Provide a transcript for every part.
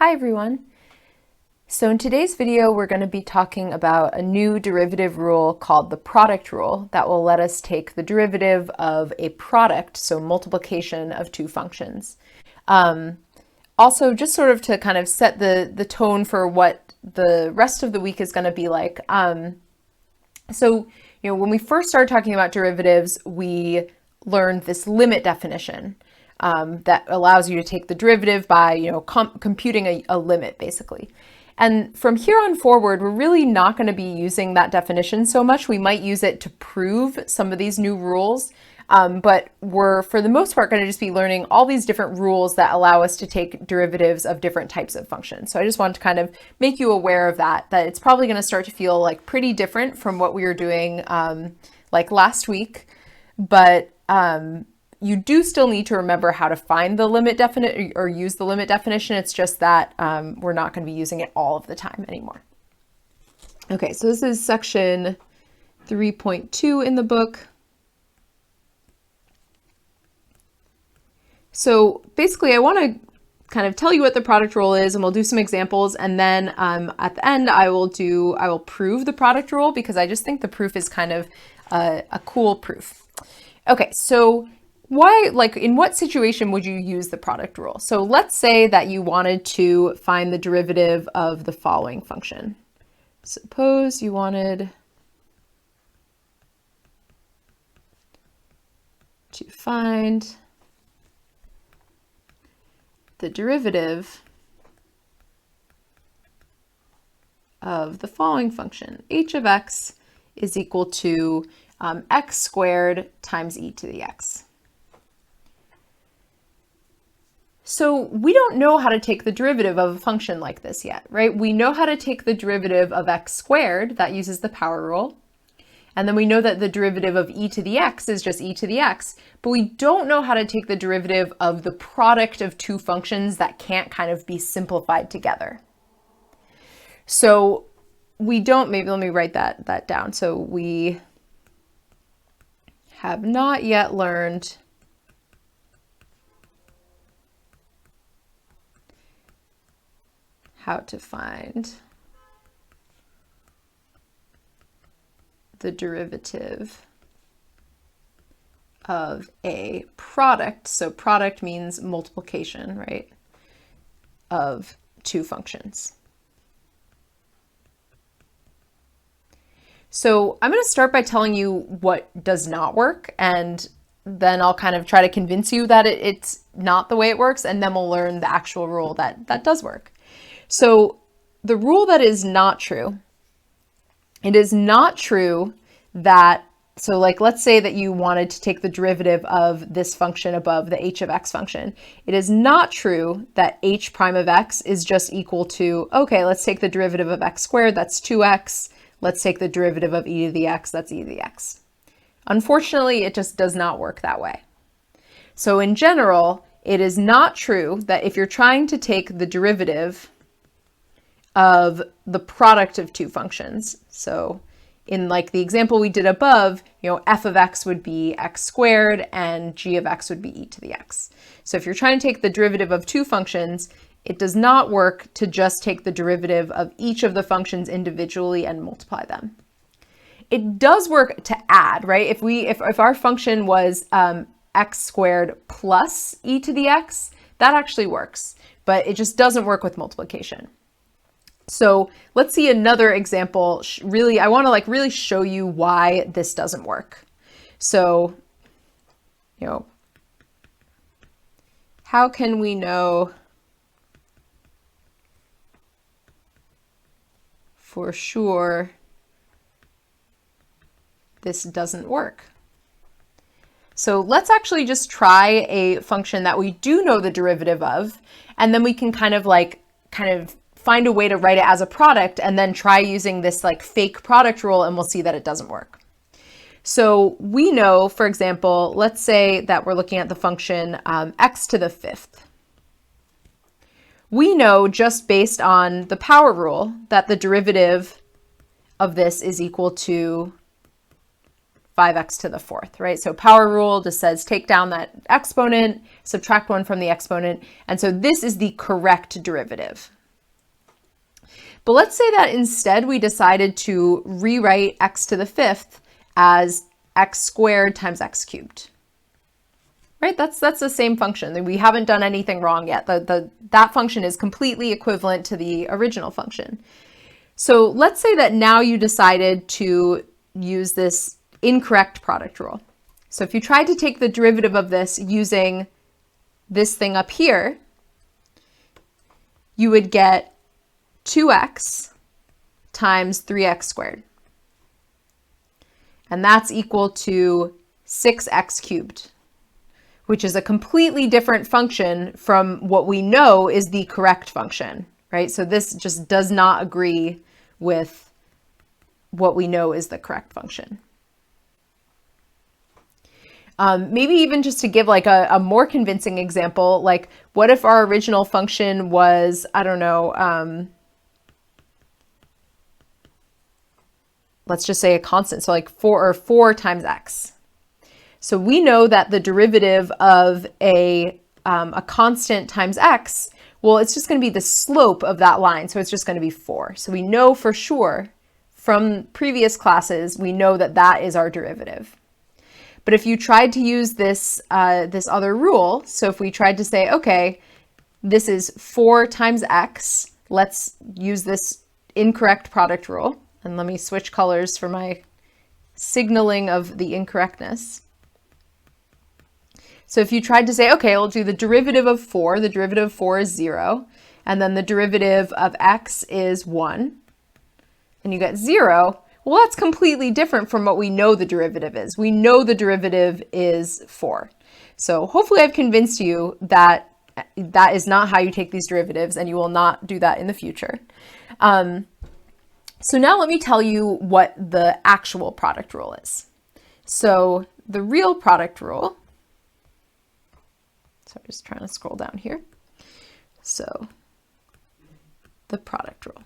Hi everyone. So in today's video, we're going to be talking about a new derivative rule called the product rule that will let us take the derivative of a product, so multiplication of two functions. Also, just sort of to kind of set the tone for what the rest of the week is going to be like. When we first started talking about derivatives, we learned this limit definition. That allows you to take the derivative by, computing a limit, basically. And from here on forward, we're really not going to be using that definition so much. We might use it to prove some of these new rules, but we're, for the most part, going to just be learning all these different rules that allow us to take derivatives of different types of functions. So I just want to kind of make you aware of that it's probably going to start to feel like pretty different from what we were doing like last week, but you do still need to remember how to find the limit definition or use the limit definition. It's just that we're not going to be using it all of the time anymore. Okay, so this is section 3.2 in the book. So basically, I want to kind of tell you what the product rule is, and we'll do some examples, and then at the end I will prove the product rule, because I just think the proof is kind of a cool proof. Okay, so in what situation would you use the product rule? So let's say that you wanted to find the derivative of the following function. Suppose you wanted to find the derivative of the following function. H of x is equal to x squared times e to the x. So we don't know how to take the derivative of a function like this yet, right? We know how to take the derivative of x squared, that uses the power rule. And then we know that the derivative of e to the x is just e to the x, but we don't know how to take the derivative of the product of two functions that can't kind of be simplified together. So we don't, maybe let me write that down. So we have not yet learned how to find the derivative of a product. So product means multiplication, right, of two functions. So I'm going to start by telling you what does not work, and then I'll kind of try to convince you that it's not the way it works, and then we'll learn the actual rule that does work. So the rule that is not true, it is not true that, so like let's say that you wanted to take the derivative of this function above, the h of x function. It is not true that h prime of x is just equal to, okay, let's take the derivative of x squared, that's 2x. Let's take the derivative of e to the x, that's e to the x. Unfortunately, it just does not work that way. So in general, it is not true that if you're trying to take the derivative of the product of two functions, so in like the example we did above, f of x would be x squared and g of x would be e to the x. So if you're trying to take the derivative of two functions, it does not work to just take the derivative of each of the functions individually and multiply them. It does work to add, right? If our function was x squared plus e to the x, that actually works, but it just doesn't work with multiplication. So let's see another example. I want to really show you why this doesn't work. So, how can we know for sure this doesn't work? So let's actually just try a function that we do know the derivative of, and then we can kind of find a way to write it as a product, and then try using this fake product rule, and we'll see that it doesn't work. So we know, for example, let's say that we're looking at the function x to the fifth. We know just based on the power rule that the derivative of this is equal to 5x to the fourth, right? So power rule just says take down that exponent, subtract 1 from the exponent, and so this is the correct derivative. But let's say that instead we decided to rewrite x to the fifth as x squared times x cubed. Right, that's the same function. We haven't done anything wrong yet. That function is completely equivalent to the original function. So let's say that now you decided to use this incorrect product rule. So if you tried to take the derivative of this using this thing up here, you would get 2x times 3x squared. And that's equal to 6x cubed, which is a completely different function from what we know is the correct function, right? So this just does not agree with what we know is the correct function. Maybe even just to give like a more convincing example, like what if our original function was, I don't know, let's just say a constant, so like 4 times x. So we know that the derivative of a constant times x, well, it's just going to be the slope of that line. So it's just going to be 4. So we know for sure from previous classes, we know that that is our derivative. But if you tried to use this, this other rule, so if we tried to say, okay, this is 4 times x, let's use this incorrect product rule. And let me switch colors for my signaling of the incorrectness. So if you tried to say, okay, we'll do the derivative of 4, the derivative of 4 is 0, and then the derivative of x is 1, and you get 0, well, that's completely different from what we know the derivative is. We know the derivative is 4. So hopefully I've convinced you that that is not how you take these derivatives, and you will not do that in the future. So now let me tell you what the actual product rule is. So the real product rule, so I'm just trying to scroll down here. So the product rule.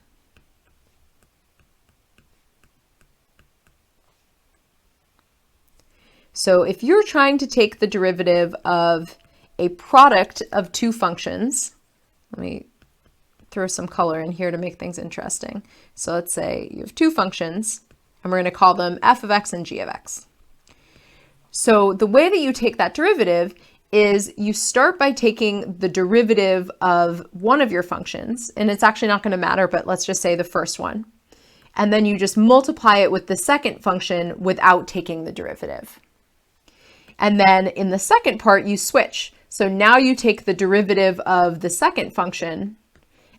So if you're trying to take the derivative of a product of two functions, let me throw some color in here to make things interesting. So let's say you have two functions, and we're going to call them f of x and g of x. So the way that you take that derivative is you start by taking the derivative of one of your functions, and it's actually not going to matter, but let's just say the first one. And then you just multiply it with the second function without taking the derivative. And then in the second part, you switch. So now you take the derivative of the second function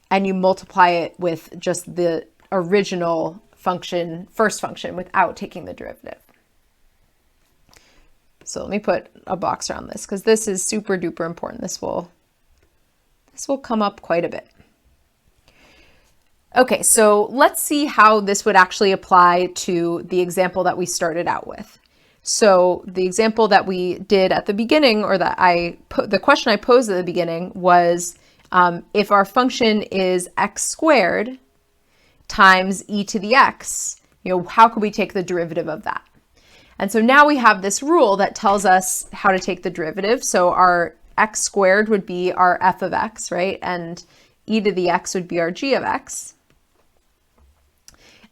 and you multiply it with just the original function, first function, without taking the derivative. So let me put a box around this because this is super duper important. This will come up quite a bit. Okay, so let's see how this would actually apply to the example that we started out with. So the example that we did at the beginning, or that the question I posed at the beginning was, if our function is x squared times e to the x, how could we take the derivative of that? And so now we have this rule that tells us how to take the derivative. So our x squared would be our f of x, right? And e to the x would be our g of x.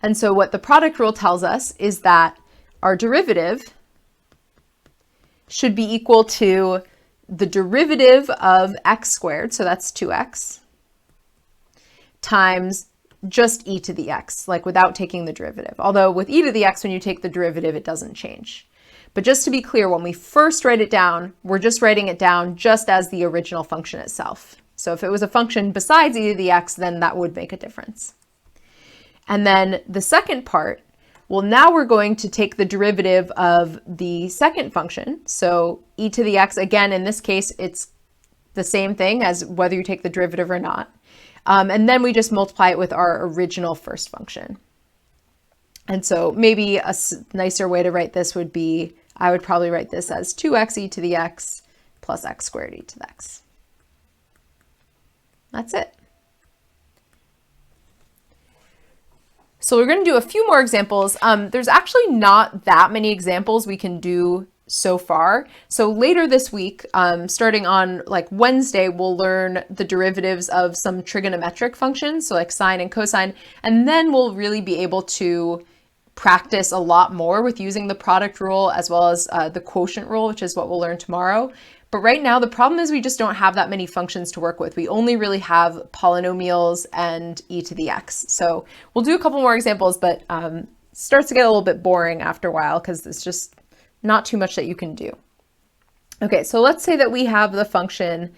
And so what the product rule tells us is that our derivative should be equal to the derivative of x squared, so that's 2x, times just e to the x, like without taking the derivative. Although with e to the x, when you take the derivative, it doesn't change. But just to be clear, when we first write it down, we're just writing it down just as the original function itself. So if it was a function besides e to the x, then that would make a difference. And then the second part, well, now we're going to take the derivative of the second function. So e to the x, again, in this case, it's the same thing as whether you take the derivative or not. And then we just multiply it with our original first function. And so maybe a nicer way to write this would be, I would probably write this as 2x e to the x plus x squared e to the x. That's it. So we're going to do a few more examples. There's actually not that many examples we can do so far. So later this week, starting on like Wednesday, we'll learn the derivatives of some trigonometric functions, so like sine and cosine, and then we'll really be able to practice a lot more with using the product rule as well as the quotient rule, which is what we'll learn tomorrow. But right now, the problem is we just don't have that many functions to work with. We only really have polynomials and e to the x. So we'll do a couple more examples, but starts to get a little bit boring after a while because it's just not too much that you can do. Okay, so let's say that we have the function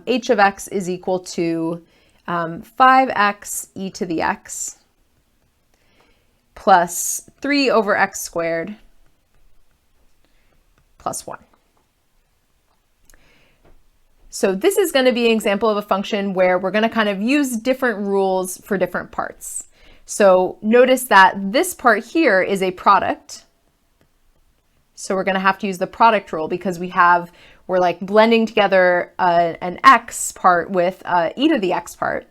h of x is equal to 5x e to the x plus 3 over x squared plus 1. So this is going to be an example of a function where we're going to kind of use different rules for different parts. So notice that this part here is a product. So we're going to have to use the product rule because we're like blending together an x part with e to the x part.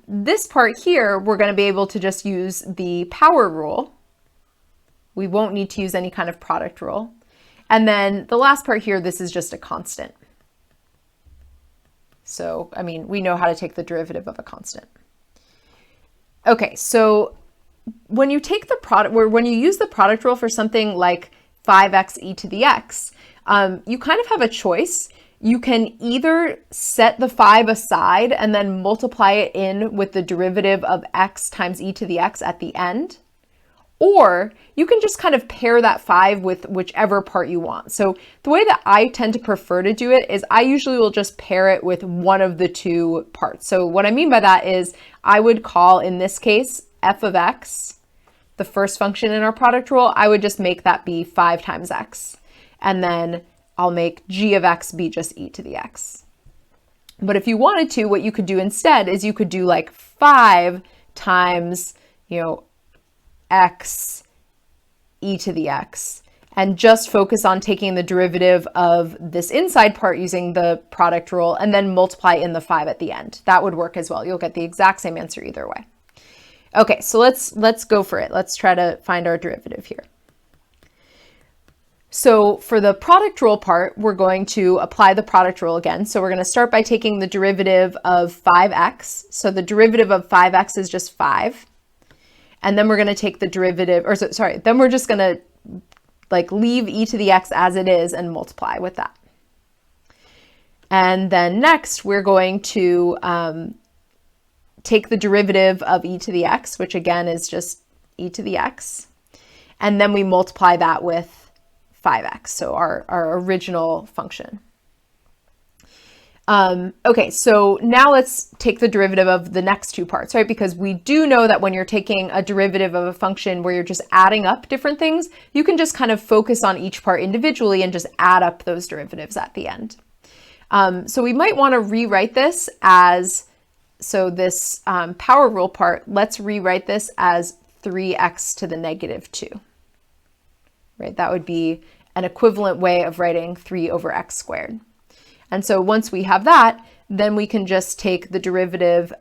This part here, we're going to be able to just use the power rule. We won't need to use any kind of product rule. And then the last part here, this is just a constant. So, I mean, we know how to take the derivative of a constant. Okay, so when you take the product, or when you use the product rule for something like 5x e to the x, you kind of have a choice. You can either set the 5 aside and then multiply it in with the derivative of x times e to the x at the end, or you can just kind of pair that 5 with whichever part you want. So the way that I tend to prefer to do it is I usually will just pair it with one of the two parts. So what I mean by that is I would call, in this case, f of x, the first function in our product rule, I would just make that be 5 times x. And then I'll make g of x be just e to the x. But if you wanted to, what you could do instead is you could do like 5 times, x e to the x, and just focus on taking the derivative of this inside part using the product rule and then multiply in the 5 at the end. That would work as well. You'll get the exact same answer either way. Okay, so let's go for it. Let's try to find our derivative here. So for the product rule part, we're going to apply the product rule again. So we're going to start by taking the derivative of 5x. So the derivative of 5x is just 5. And then we're going to take the derivative, then we're just going to like leave e to the x as it is and multiply with that. And then next we're going to take the derivative of e to the x, which again is just e to the x. And then we multiply that with 5x, so our original function. Okay, so now let's take the derivative of the next two parts, right? Because we do know that when you're taking a derivative of a function where you're just adding up different things, you can just kind of focus on each part individually and just add up those derivatives at the end. So we might want to rewrite this as, so this power rule part, let's rewrite this as 3x to the negative 2, right? That would be an equivalent way of writing 3 over x squared. And so once we have that, then we can just take the derivative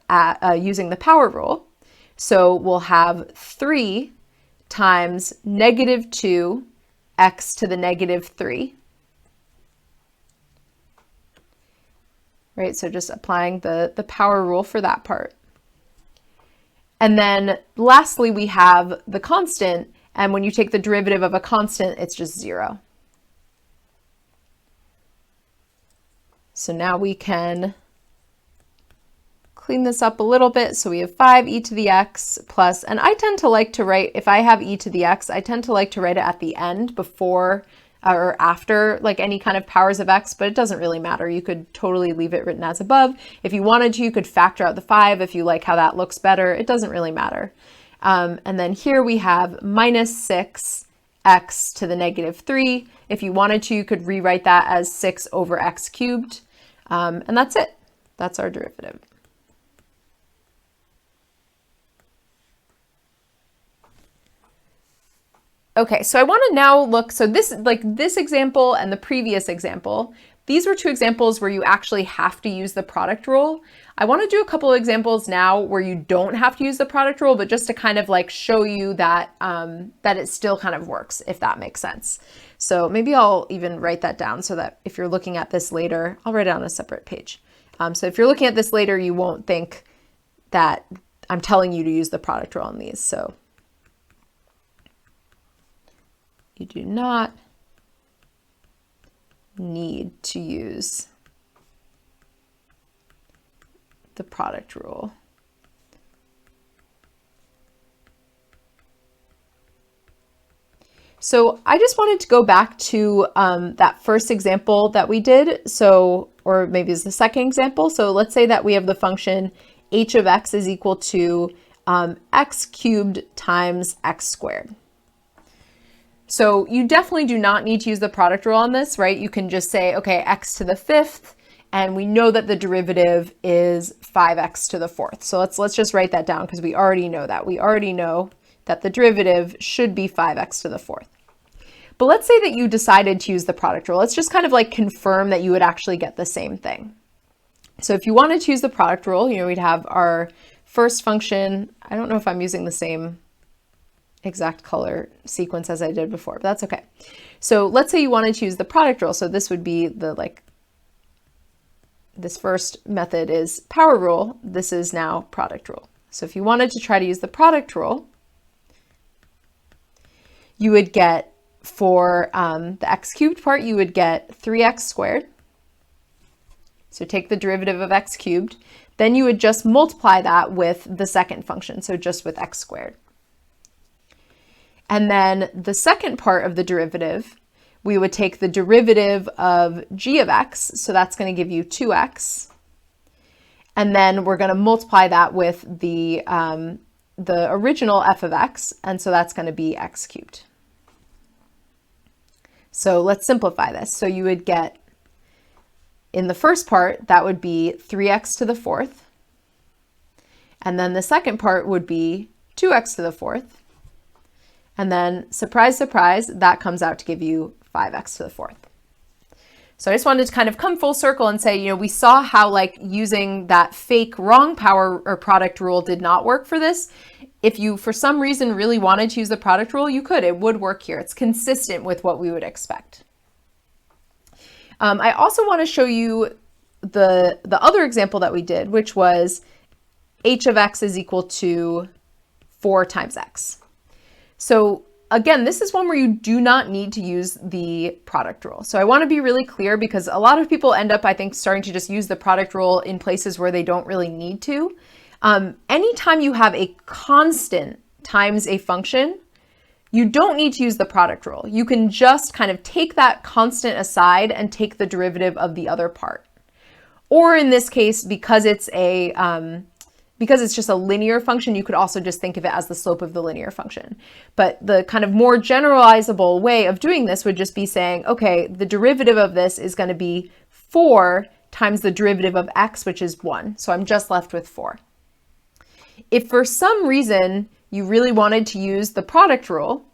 using the power rule. So we'll have 3 times negative 2 x to the negative 3. Right, so just applying the power rule for that part. And then lastly, we have the constant. And when you take the derivative of a constant, it's just 0. So now we can clean this up a little bit. So we have 5 e to the x plus, and I tend to like to write, if I have e to the x, I tend to like to write it at the end before or after like any kind of powers of x, but it doesn't really matter. You could totally leave it written as above. If you wanted to, you could factor out the 5 if you like how that looks better. It doesn't really matter. And then here we have minus 6 x to the negative 3. If you wanted to, you could rewrite that as 6 over x cubed. And that's it. That's our derivative. Okay, so I want to now look, so this example and the previous example, these were two examples where you actually have to use the product rule. I want to do a couple of examples now where you don't have to use the product rule, but just to kind of like show you that, that it still kind of works, if that makes sense. So maybe I'll even write that down so that if you're looking at this later, I'll write it on a separate page. So if you're looking at this later, you won't think that I'm telling you to use the product rule on these. So you do not need to use the product rule. So I just wanted to go back to that first example that we did. So, or maybe it's the second example. So let's say that we have the function h of x is equal to x cubed times x squared. So you definitely do not need to use the product rule on this, right? You can just say, okay, x to the fifth, and we know that the derivative is 5x to the fourth. So let's just write that down because we already know that. We already know that the derivative should be 5x to the fourth. But let's say that you decided to use the product rule. Let's just kind of like confirm that you would actually get the same thing. So if you wanted to use the product rule, you know, we'd have our first function. I don't know if I'm using the same exact color sequence as I did before, but that's okay. So let's say you wanted to use the product rule. So this would be the this first method is power rule. This is now product rule. So if you wanted to try to use the product rule, you would get for the x cubed part, you would get 3x squared. So take the derivative of x cubed, then you would just multiply that with the second function, so just with x squared. And then the second part of the derivative, we would take the derivative of g of x, so that's going to give you 2x. And then we're going to multiply that with the original f of x, and so that's going to be x cubed. So let's simplify this. So you would get, in the first part, that would be 3x to the fourth. And then the second part would be 2x to the fourth. And then, surprise, surprise, that comes out to give you 5x to the fourth. So I just wanted to kind of come full circle and say, you know, we saw how like using that fake wrong power or product rule did not work for this. If you, for some reason, really wanted to use the product rule, you could. It would work here. It's consistent with what we would expect. I also want to show you the other example that we did, which was h of x is equal to 4 times x. So again, this is one where you do not need to use the product rule. So I want to be really clear because a lot of people end up, I think, starting to just use the product rule in places where they don't really need to. Anytime you have a constant times a function, you don't need to use the product rule. You can just kind of take that constant aside and take the derivative of the other part. Or in this case, because it's just a linear function, you could also just think of it as the slope of the linear function. But the kind of more generalizable way of doing this would just be saying, okay, the derivative of this is going to be 4 times the derivative of x, which is 1. So I'm just left with 4. If for some reason you really wanted to use the product rule,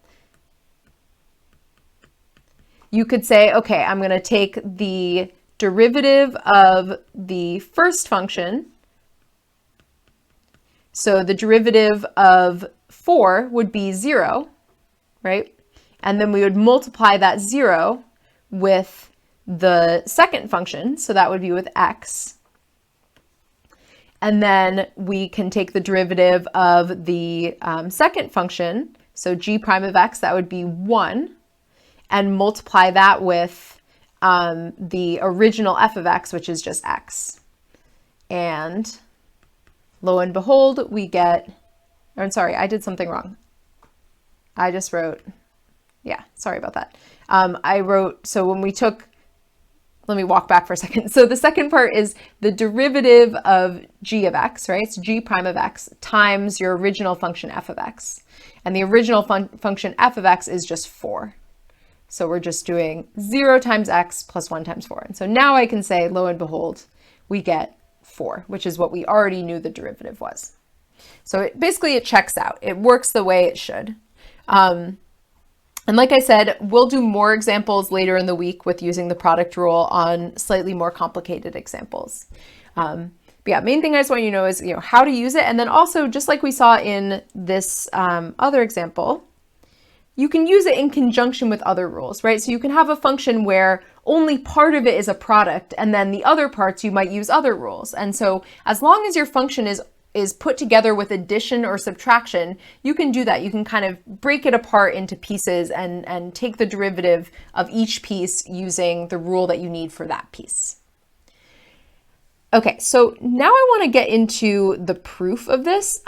you could say, okay, I'm going to take the derivative of the first function. So the derivative of 4 would be 0, right? And then we would multiply that 0 with the second function. So that would be with x. And then we can take the derivative of the second function. So g prime of x, that would be 1. And multiply that with the original f of x, which is just x. And lo and behold, we get, or I'm sorry, I did something wrong. I just wrote, yeah, sorry about that. I wrote, so when we took, let me walk back for a second. So the second part is the derivative of g of x, right? It's g prime of x times your original function f of x. And the original function f of x is just 4. So we're just doing 0 times x plus 1 times 4. And so now I can say, lo and behold, we get 4, which is what we already knew the derivative was. So basically it checks out. It works the way it should. And like I said, we'll do more examples later in the week with using the product rule on slightly more complicated examples. But yeah, main thing I just want you to know is, how to use it. And then also, just like we saw in this other example, you can use it in conjunction with other rules, right? So you can have a function where only part of it is a product, and then the other parts you might use other rules. And so as long as your function is put together with addition or subtraction, you can do that. You can kind of break it apart into pieces and take the derivative of each piece using the rule that you need for that piece. Okay, so now I want to get into the proof of this.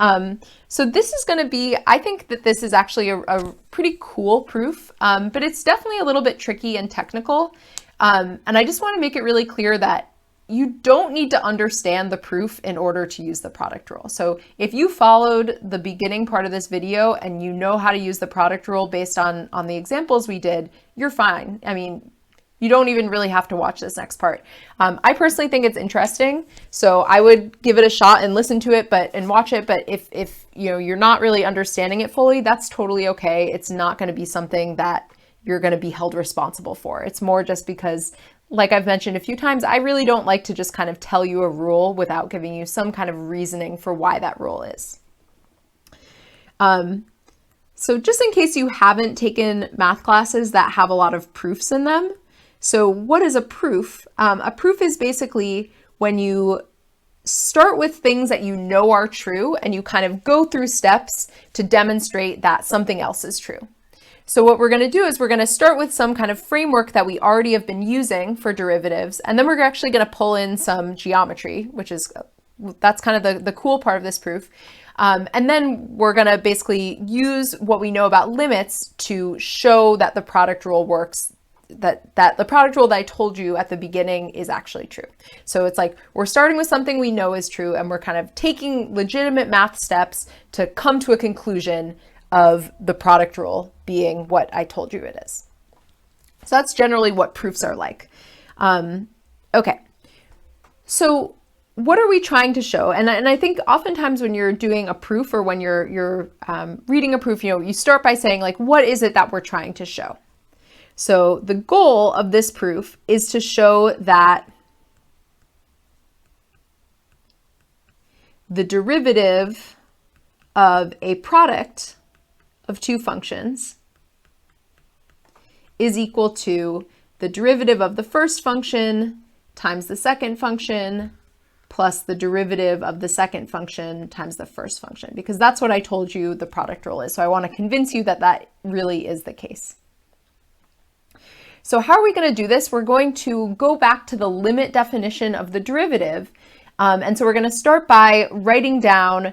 So this is going to be, I think that this is actually a pretty cool proof, but it's definitely a little bit tricky and technical. And I just want to make it really clear that you don't need to understand the proof in order to use the product rule. So if you followed the beginning part of this video and you know how to use the product rule based on the examples we did, you're fine. I mean, you don't even really have to watch this next part. I personally think it's interesting, so I would give it a shot and listen to it and watch it. But if you're not really understanding it fully, that's totally okay. It's not going to be something that you're going to be held responsible for. It's more just because, like I've mentioned a few times, I really don't like to just kind of tell you a rule without giving you some kind of reasoning for why that rule is. So just in case you haven't taken math classes that have a lot of proofs in them, so what is a proof? A proof is basically when you start with things that you know are true and you kind of go through steps to demonstrate that something else is true. So what we're going to do is we're going to start with some kind of framework that we already have been using for derivatives, and then we're actually going to pull in some geometry, that's kind of the cool part of this proof. And then we're going to basically use what we know about limits to show that the product rule works, that the product rule that I told you at the beginning is actually true. So it's like we're starting with something we know is true, and we're kind of taking legitimate math steps to come to a conclusion of the product rule being what I told you it is. So that's generally what proofs are like. Okay, so what are we trying to show? And I think oftentimes when you're doing a proof or when you're reading a proof, you start by saying, like, what is it that we're trying to show? So the goal of this proof is to show that the derivative of a product of two functions is equal to the derivative of the first function times the second function plus the derivative of the second function times the first function, because that's what I told you the product rule is. So I want to convince you that that really is the case. So how are we going to do this? We're going to go back to the limit definition of the derivative. And so we're going to start by writing down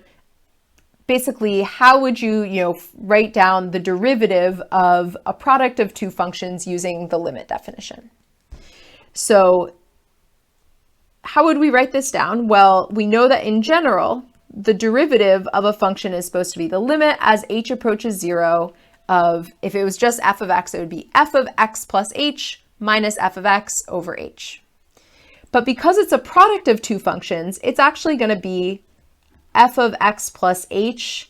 basically how would you write down the derivative of a product of two functions using the limit definition. So how would we write this down? Well, we know that in general, the derivative of a function is supposed to be the limit as h approaches 0 of, if it was just f of x, it would be f of x plus h minus f of x over h. But because it's a product of two functions, it's actually going to be f of x plus h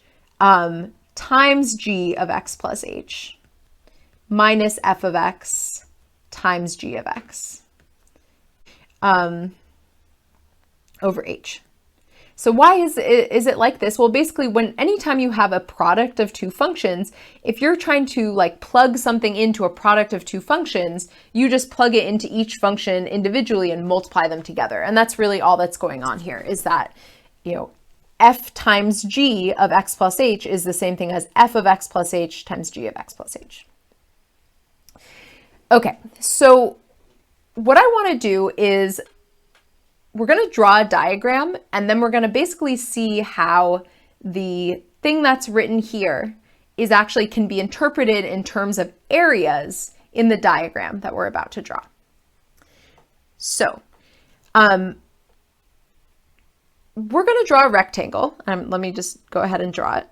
times g of x plus h minus f of x times g of x over h. So why is it like this? Well, basically, anytime you have a product of two functions, if you're trying to plug something into a product of two functions, you just plug it into each function individually and multiply them together. And that's really all that's going on here, is that, f times g of x plus h is the same thing as f of x plus h times g of x plus h. Okay, so what I want to do is we're going to draw a diagram, and then we're going to basically see how the thing that's written here is actually can be interpreted in terms of areas in the diagram that we're about to draw. So we're going to draw a rectangle. Let me just go ahead and draw it.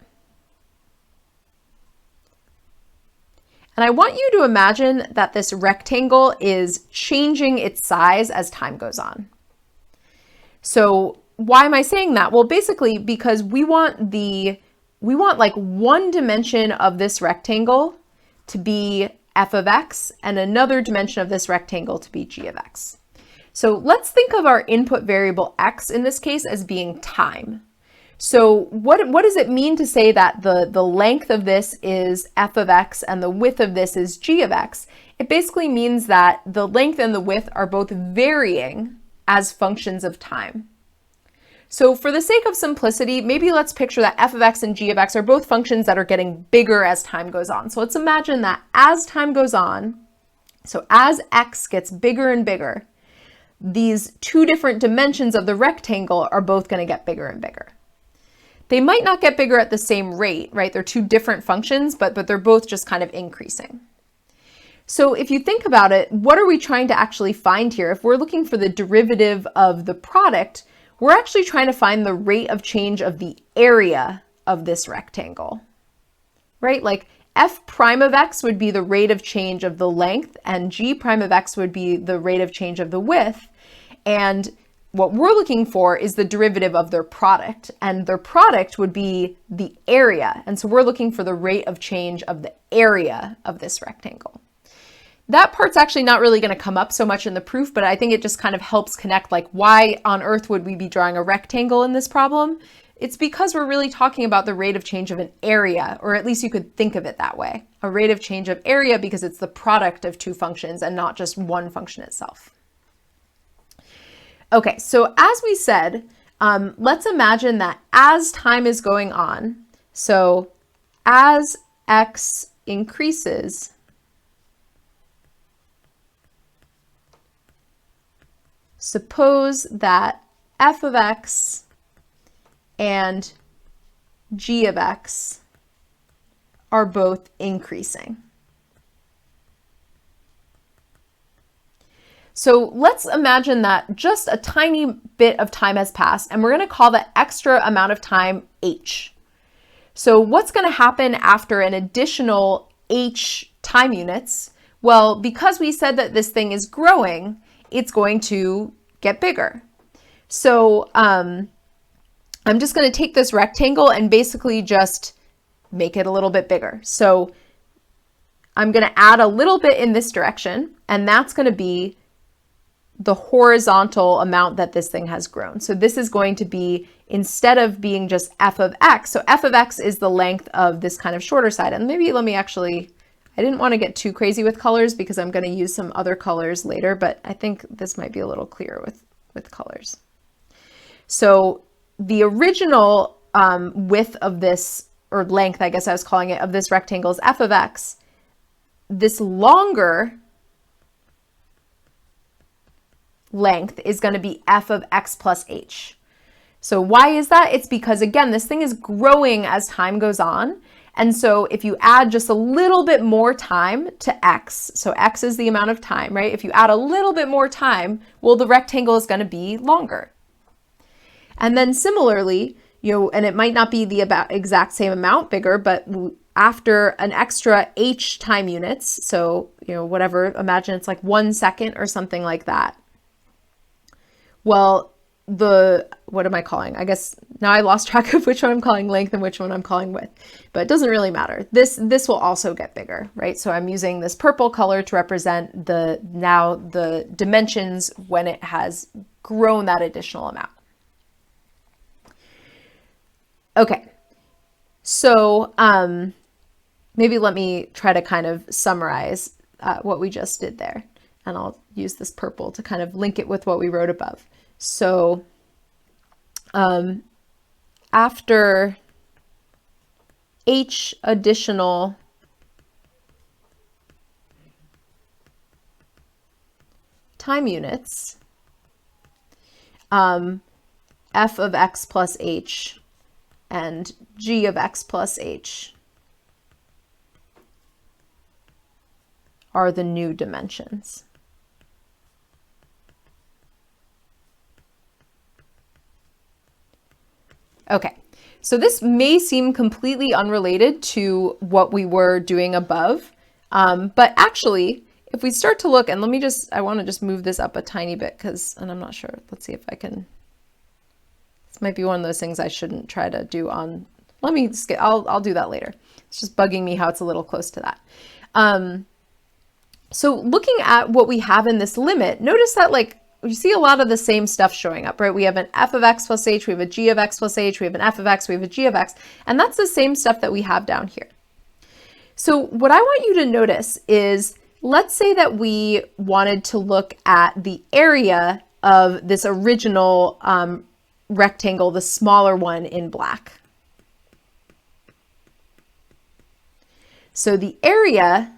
And I want you to imagine that this rectangle is changing its size as time goes on. So why am I saying that? Well, basically because we want like one dimension of this rectangle to be f of x and another dimension of this rectangle to be g of x. So let's think of our input variable x in this case as being time. So what does it mean to say that the length of this is f of x and the width of this is g of x? It basically means that the length and the width are both varying as functions of time. So for the sake of simplicity, maybe let's picture that f of x and g of x are both functions that are getting bigger as time goes on. So let's imagine that as time goes on, so as x gets bigger and bigger, these two different dimensions of the rectangle are both going to get bigger and bigger. They might not get bigger at the same rate, right? They're two different functions, but they're both just kind of increasing. So if you think about it, what are we trying to actually find here? If we're looking for the derivative of the product, we're actually trying to find the rate of change of the area of this rectangle, right? Like f prime of x would be the rate of change of the length, and g prime of x would be the rate of change of the width. And what we're looking for is the derivative of their product, and their product would be the area. And so we're looking for the rate of change of the area of this rectangle. That part's actually not really going to come up so much in the proof, but I think it just kind of helps connect, like, why on earth would we be drawing a rectangle in this problem? It's because we're really talking about the rate of change of an area, or at least you could think of it that way. A rate of change of area because it's the product of two functions and not just one function itself. Okay, so as we said, let's imagine that as time is going on, so as x increases, suppose that f of x and g of x are both increasing. So let's imagine that just a tiny bit of time has passed, and we're going to call that extra amount of time h. So what's going to happen after an additional h time units? Well, because we said that this thing is growing, it's going to get bigger. So I'm just going to take this rectangle and basically just make it a little bit bigger. So I'm going to add a little bit in this direction, and that's going to be the horizontal amount that this thing has grown. So this is going to be, instead of being just f of x, so f of x is the length of this kind of shorter side. And maybe let me actually, I didn't want to get too crazy with colors because I'm going to use some other colors later, but I think this might be a little clearer with colors. So the original width of this, or length, I guess I was calling it, of this rectangle is f of x. This longer length is going to be f of x plus h. So why is that? It's because, again, this thing is growing as time goes on. And so if you add just a little bit more time to x, so x is the amount of time, right? If you add a little bit more time, well, the rectangle is going to be longer. And then similarly, and it might not be the exact same amount bigger, but after an extra h time units, so, whatever, imagine it's like 1 second or something like that. Well, what am I calling? I guess now I lost track of which one I'm calling length and which one I'm calling width, but it doesn't really matter. This will also get bigger, right? So I'm using this purple color to represent the dimensions when it has grown that additional amount. Okay, so maybe let me try to kind of summarize what we just did there. And I'll use this purple to kind of link it with what we wrote above. So after h additional time units, f of x plus h and g of x plus h are the new dimensions. Okay, so this may seem completely unrelated to what we were doing above, but actually, if we start to look, and I want to just move this up a tiny bit and I'm not sure, let's see if I can, this might be one of those things I shouldn't try to do on, I'll do that later. It's just bugging me how it's a little close to that. So looking at what we have in this limit, notice that, like, you see a lot of the same stuff showing up, right? We have an f of x plus h, we have a g of x plus h, we have an f of x, we have a g of x, and that's the same stuff that we have down here. So what I want you to notice is, let's say that we wanted to look at the area of this original rectangle, the smaller one in black. So the area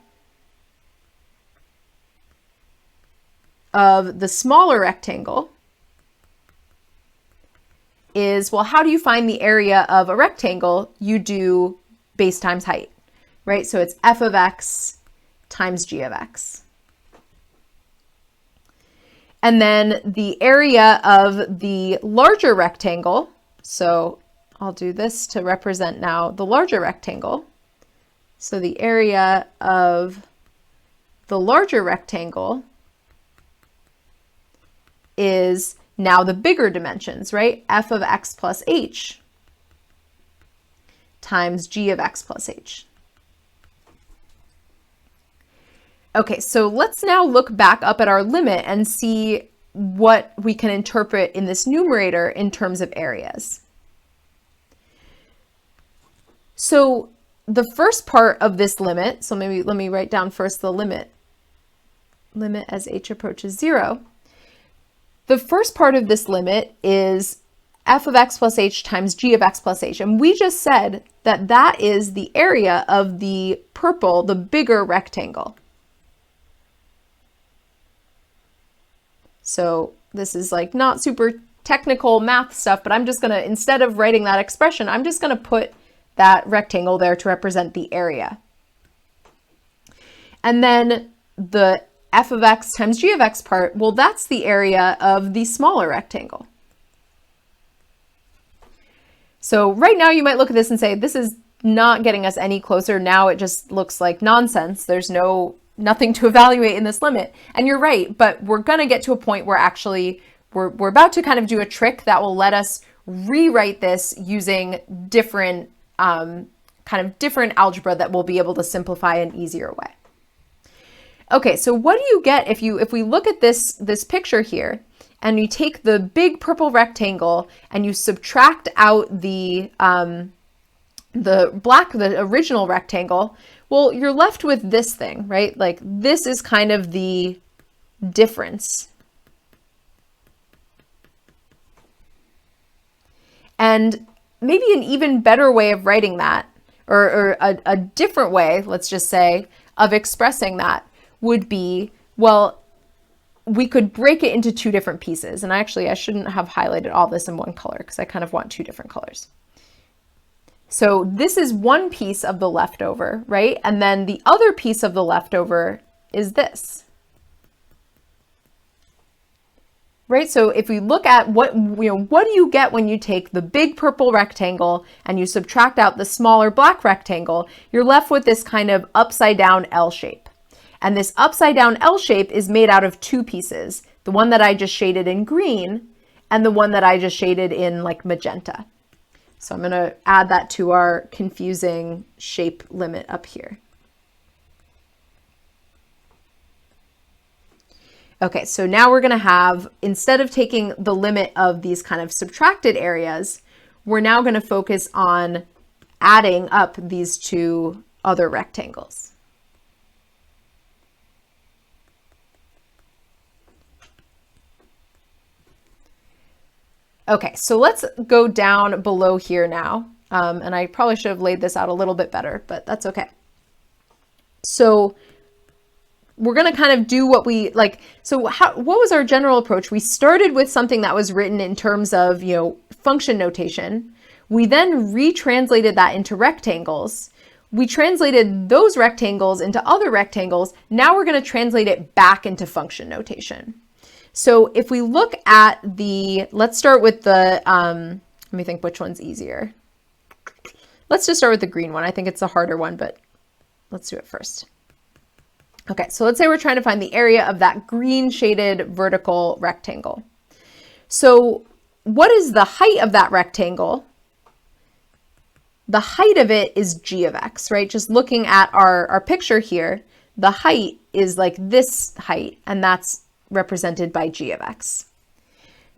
of the smaller rectangle is, well, how do you find the area of a rectangle? You do base times height, right? So it's f of x times g of x. And then the area of the larger rectangle, so I'll do this to represent now the larger rectangle. So the area of the larger rectangle is now the bigger dimensions, right? F of x plus h times g of x plus h. Okay, so let's now look back up at our limit and see what we can interpret in this numerator in terms of areas. So the first part of this limit, so maybe let me write down first the limit as h approaches 0. The first part of this limit is f of x plus h times g of x plus h. And we just said that that is the area of the purple, the bigger rectangle. So this is like not super technical math stuff, but I'm just going to, instead of writing that expression, I'm just going to put that rectangle there to represent the area. And then the f of x times g of x part, well, that's the area of the smaller rectangle. So right now you might look at this and say, this is not getting us any closer. Now it just looks like nonsense. There's nothing to evaluate in this limit. And you're right, but we're going to get to a point where actually we're about to kind of do a trick that will let us rewrite this using different different algebra that we'll be able to simplify in an easier way. Okay, so what do you get if we look at this picture here and you take the big purple rectangle and you subtract out the original rectangle? Well, you're left with this thing, right? Like this is kind of the difference. And maybe an even better way of writing that, or a different way, let's just say, of expressing that would be, well, we could break it into two different pieces. And I shouldn't have highlighted all this in one color because I kind of want two different colors. So this is one piece of the leftover, right? And then the other piece of the leftover is this. Right? So if we look at what do you get when you take the big purple rectangle and you subtract out the smaller black rectangle, you're left with this kind of upside down L shape. And this upside down L shape is made out of two pieces, the one that I just shaded in green and the one that I just shaded in like magenta. So I'm going to add that to our confusing shape limit up here. Okay, so now we're going to have, instead of taking the limit of these kind of subtracted areas, we're now going to focus on adding up these two other rectangles. Okay, so let's go down below here now. And I probably should have laid this out a little bit better, but that's okay. So we're going to kind of do what we like. So what was our general approach? We started with something that was written in terms of, function notation. We then retranslated that into rectangles. We translated those rectangles into other rectangles. Now we're going to translate it back into function notation. So if we look at let's start with the, let me think which one's easier. Let's just start with the green one. I think it's a harder one, but let's do it first. Okay, so let's say we're trying to find the area of that green shaded vertical rectangle. So what is the height of that rectangle? The height of it is g of x, right? Just looking at our picture here, the height is like this height, and that's represented by g of x.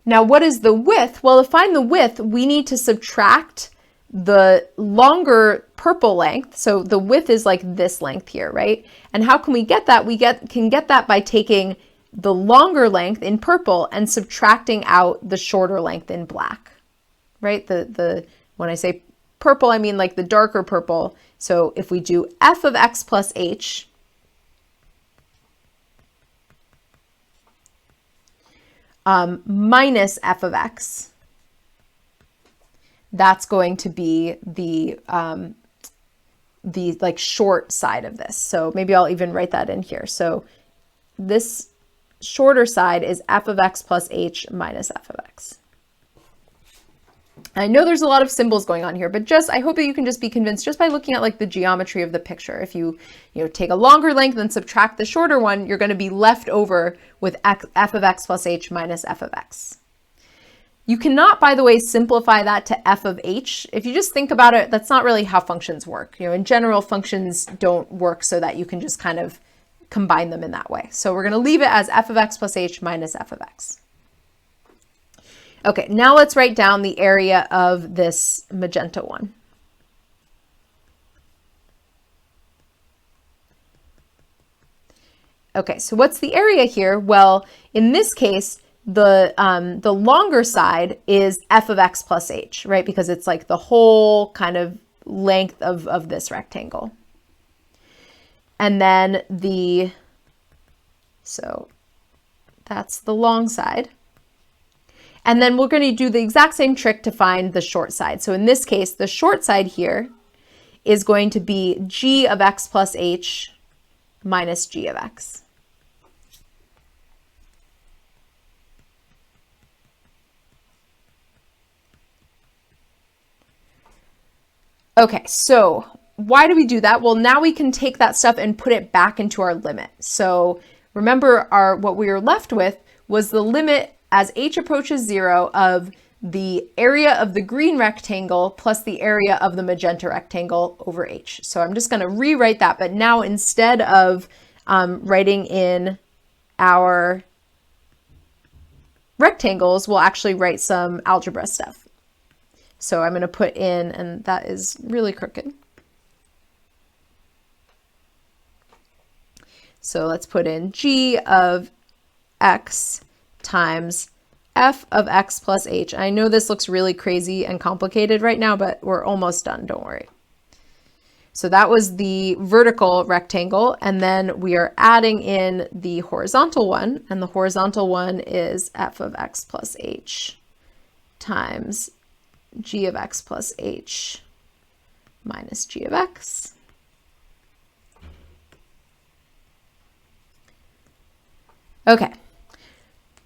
Now, what is the width? Well, to find the width, we need to subtract the longer purple length. So the width is like this length here, right? And how can we get that? We can get that by taking the longer length in purple and subtracting out the shorter length in black, right? When I say purple, I mean like the darker purple. So if we do f of x plus h, minus f of x, that's going to be the like short side of this. So maybe I'll even write that in here. So this shorter side is f of x plus h minus f of x. I know there's a lot of symbols going on here, but I hope that you can just be convinced just by looking at like the geometry of the picture. If you take a longer length and subtract the shorter one, you're going to be left over with f of x plus h minus f of x. You cannot, by the way, simplify that to f of h. If you just think about it, that's not really how functions work. In general, functions don't work so that you can just kind of combine them in that way. So we're going to leave it as f of x plus h minus f of x. Okay, now let's write down the area of this magenta one. Okay, so what's the area here? Well, in this case, the longer side is f of x plus h, right? Because it's like the whole kind of length of this rectangle. And then so that's the long side. And then we're going to do the exact same trick to find the short side. So in this case, the short side here is going to be g of x plus h minus g of x. Okay, so why do we do that? Well, now we can take that stuff and put it back into our limit. So remember what we were left with was the limit as h approaches 0 of the area of the green rectangle plus the area of the magenta rectangle over h. So I'm just going to rewrite that, but now instead of writing in our rectangles, we'll actually write some algebra stuff. So I'm going to put in, and that is really crooked. So let's put in g of x times f of x plus h. I know this looks really crazy and complicated right now, but we're almost done, don't worry. So that was the vertical rectangle, and then we are adding in the horizontal one, and the horizontal one is f of x plus h times g of x plus h minus g of x. Okay.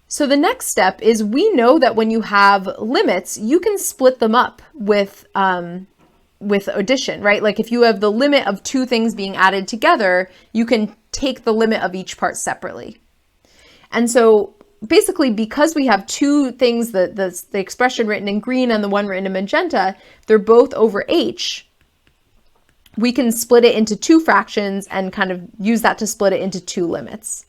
So the next step is we know that when you have limits, you can split them up with addition, right? Like if you have the limit of two things being added together, you can take the limit of each part separately. And so basically, because we have two things, the expression written in green and the one written in magenta, they're both over h, we can split it into two fractions and kind of use that to split it into two limits.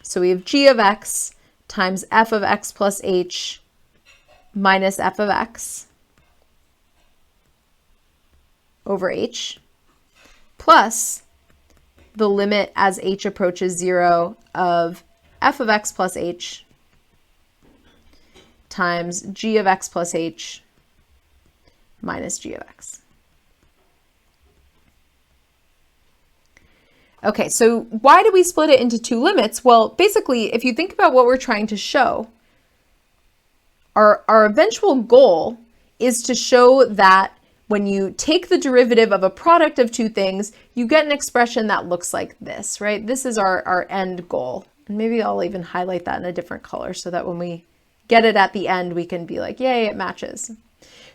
So we have g of x times f of x plus h minus f of x over h plus the limit as h approaches 0 of f of x plus h times g of x plus h minus g of x. Okay, so why do we split it into two limits? Well, basically, if you think about what we're trying to show, our eventual goal is to show that when you take the derivative of a product of two things, you get an expression that looks like this, right? This is our end goal. And maybe I'll even highlight that in a different color so that when we get it at the end, we can be like, yay, it matches.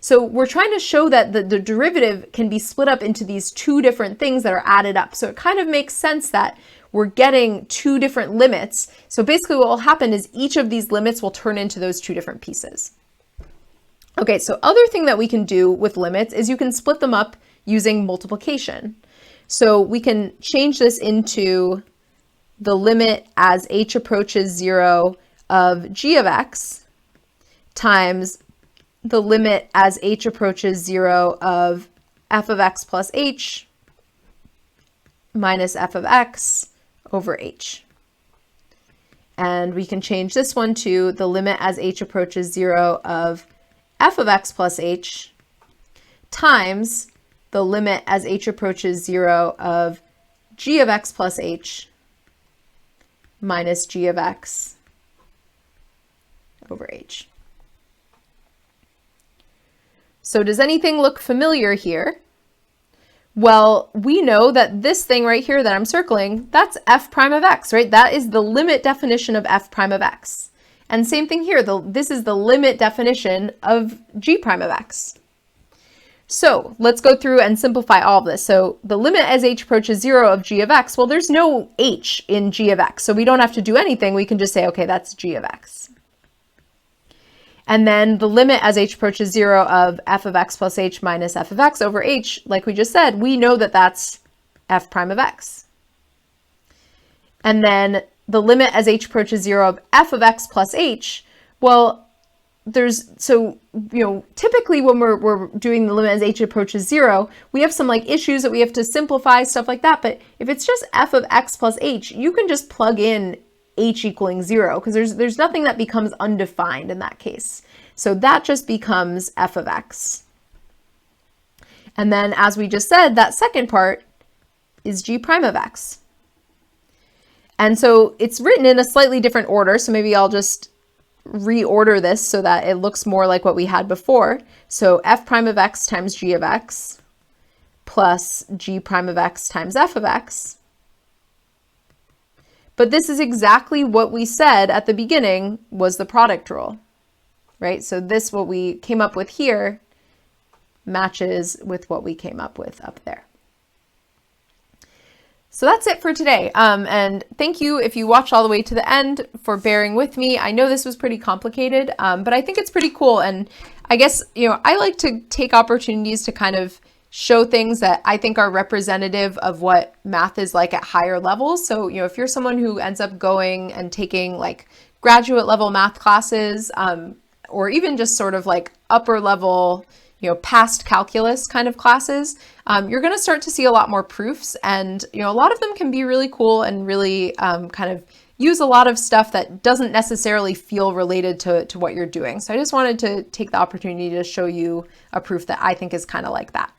So we're trying to show that the derivative can be split up into these two different things that are added up. So it kind of makes sense that we're getting two different limits. So basically what will happen is each of these limits will turn into those two different pieces. Okay, so other thing that we can do with limits is you can split them up using multiplication. So we can change this into the limit as h approaches 0 of g of x times the limit as h approaches 0 of f of x plus h minus f of x over h. And we can change this one to the limit as h approaches 0 of f of x plus h times the limit as h approaches 0 of g of x plus h minus g of x over h. So does anything look familiar here? Well, we know that this thing right here that I'm circling, that's f prime of x, right? That is the limit definition of f prime of x. And same thing here, this is the limit definition of g prime of x. So let's go through and simplify all of this. So the limit as h approaches 0 of g of x, well, there's no h in g of x, so we don't have to do anything. We can just say, okay, that's g of x. And then the limit as h approaches 0 of f of x plus h minus f of x over h, like we just said, we know that that's f prime of x. And then the limit as h approaches 0 of f of x plus h, well, typically when we're doing the limit as h approaches 0, we have some like issues that we have to simplify, stuff like that. But if it's just f of x plus h, you can just plug in h equaling 0 because there's nothing that becomes undefined in that case. So that just becomes f of x. And then as we just said, that second part is g prime of x. And so it's written in a slightly different order. So maybe I'll just reorder this so that it looks more like what we had before. So f prime of x times g of x plus g prime of x times f of x. But this is exactly what we said at the beginning was the product rule, right? So this, what we came up with here, matches with what we came up with up there. So that's it for today. And thank you if you watched all the way to the end for bearing with me. I know this was pretty complicated, but I think it's pretty cool. And I guess, I like to take opportunities to kind of show things that I think are representative of what math is like at higher levels. So, if you're someone who ends up going and taking like graduate level math classes, or even just sort of like upper level, past calculus kind of classes, you're going to start to see a lot more proofs. And, a lot of them can be really cool and really kind of use a lot of stuff that doesn't necessarily feel related to what you're doing. So I just wanted to take the opportunity to show you a proof that I think is kind of like that.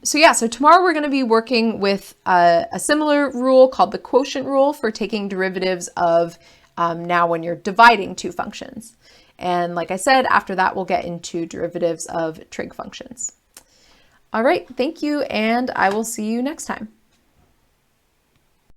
So tomorrow we're going to be working with a similar rule called the quotient rule for taking derivatives of now when you're dividing two functions. And like I said, after that, we'll get into derivatives of trig functions. All right, thank you, and I will see you next time.